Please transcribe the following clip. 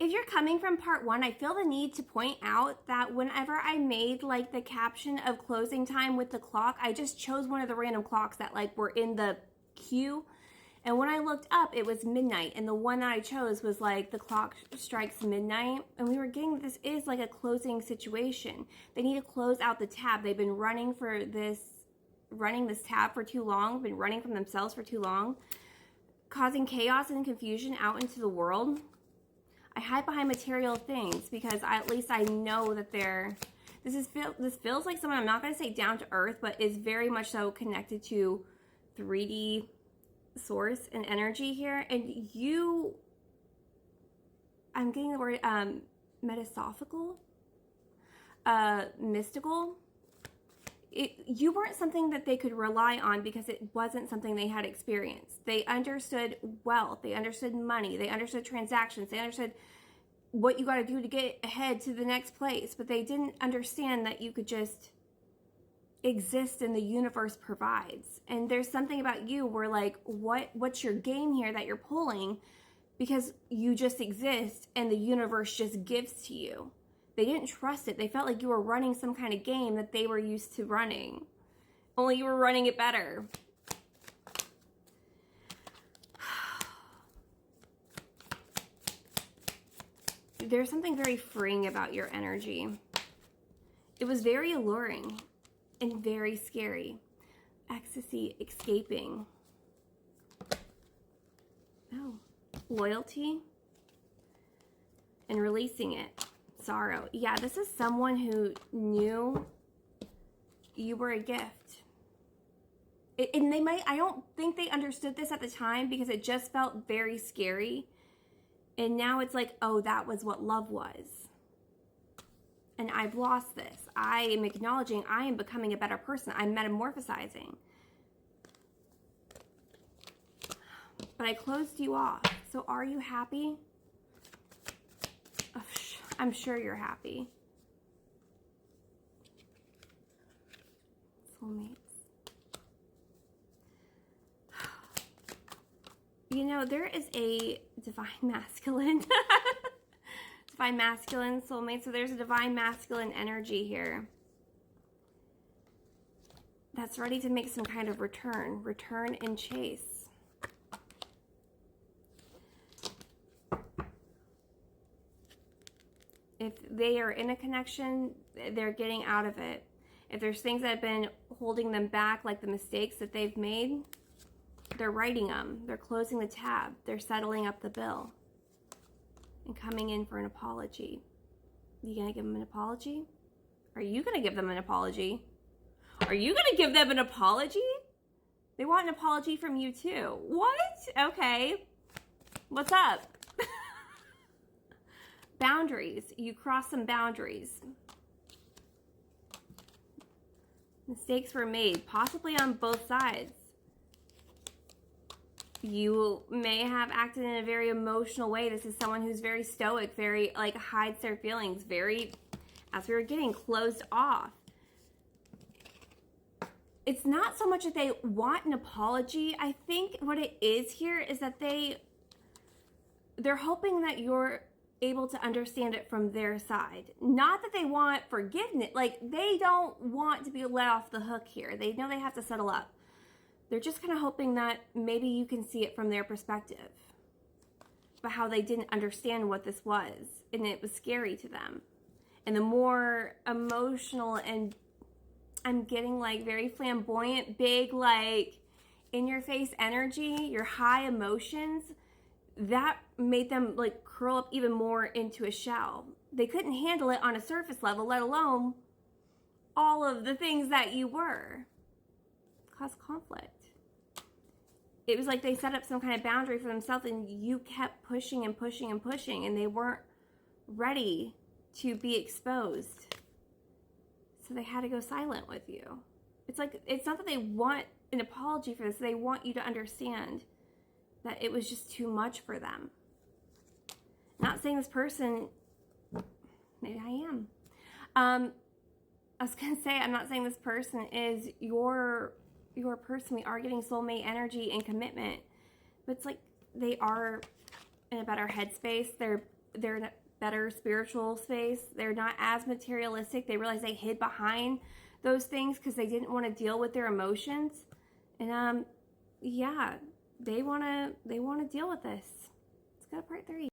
if you're coming from part one, I feel the need to point out that whenever I made like the caption of closing time with the clock, I just chose one of the random clocks that like were in the queue. And when I looked up, it was midnight. And the one that I chose was like the clock strikes midnight. And we were getting, this is like a closing situation. They need to close out the tab. They've been running this tab for too long, been running from themselves for too long, causing chaos and confusion out into the world. I hide behind material things because at least I know that this feels like someone, I'm not going to say down to earth, but is very much so connected to 3D source and energy here. And I'm getting the word metaphysical, mystical. You weren't something that they could rely on because it wasn't something they had experienced. They understood wealth, they understood money, they understood transactions, they understood what you got to do to get ahead to the next place, but they didn't understand that you could just exist and the universe provides. And there's something about you where like, what's your game here that you're pulling because you just exist and the universe just gives to you. They didn't trust it. They felt like you were running some kind of game that they were used to running. Only you were running it better. There's something very freeing about your energy. It was very alluring and very scary. Ecstasy, escaping. Oh, loyalty and releasing it. Sorrow. Yeah, this is someone who knew you were a gift. And I don't think they understood this at the time because it just felt very scary. And now it's like, oh, that was what love was. And I've lost this. I am acknowledging I am becoming a better person. I'm metamorphosizing. But I closed you off. So are you happy? Oh, I'm sure you're happy. Soulmates. You know, there is a divine masculine. Divine masculine soulmate. So there's a divine masculine energy here that's ready to make some kind of return and chase. If they are in a connection, they're getting out of it. If there's things that have been holding them back, like the mistakes that they've made, they're writing them. They're closing the tab. They're settling up the bill and coming in for an apology. You gonna give them an apology? Are you gonna give them an apology? Are you gonna give them an apology? They want an apology from you too. What? Okay. What's up? Boundaries. You cross some boundaries. Mistakes were made, possibly on both sides. You may have acted in a very emotional way. This is someone who's very stoic, very like hides their feelings, very, as we were getting, closed off. It's not so much that they want an apology. I think what it is here is that they're hoping that you're able to understand it from their side. Not that they want forgiveness. Like, they don't want to be let off the hook here. They know they have to settle up. They're just kind of hoping that maybe you can see it from their perspective, but how they didn't understand what this was, and it was scary to them. And the more emotional, and I'm getting like very flamboyant, big, like in your face energy, your high emotions, that made them like curl up even more into a shell. They couldn't handle it on a surface level, let alone all of the things that you were. Cause conflict. It was like they set up some kind of boundary for themselves, and you kept pushing and pushing and pushing, and they weren't ready to be exposed. So they had to go silent with you. It's like, it's not that they want an apology for this. They want you to understand that it was just too much for them. Not saying this person, maybe I am. I was gonna say, I'm not saying this person is your person. We are getting soulmate energy and commitment, but it's like they are in a better headspace. They're they're in a better spiritual space. They're not as materialistic. They realize they hid behind those things because they didn't want to deal with their emotions. And yeah, they want to deal with this. Let's go to part 3.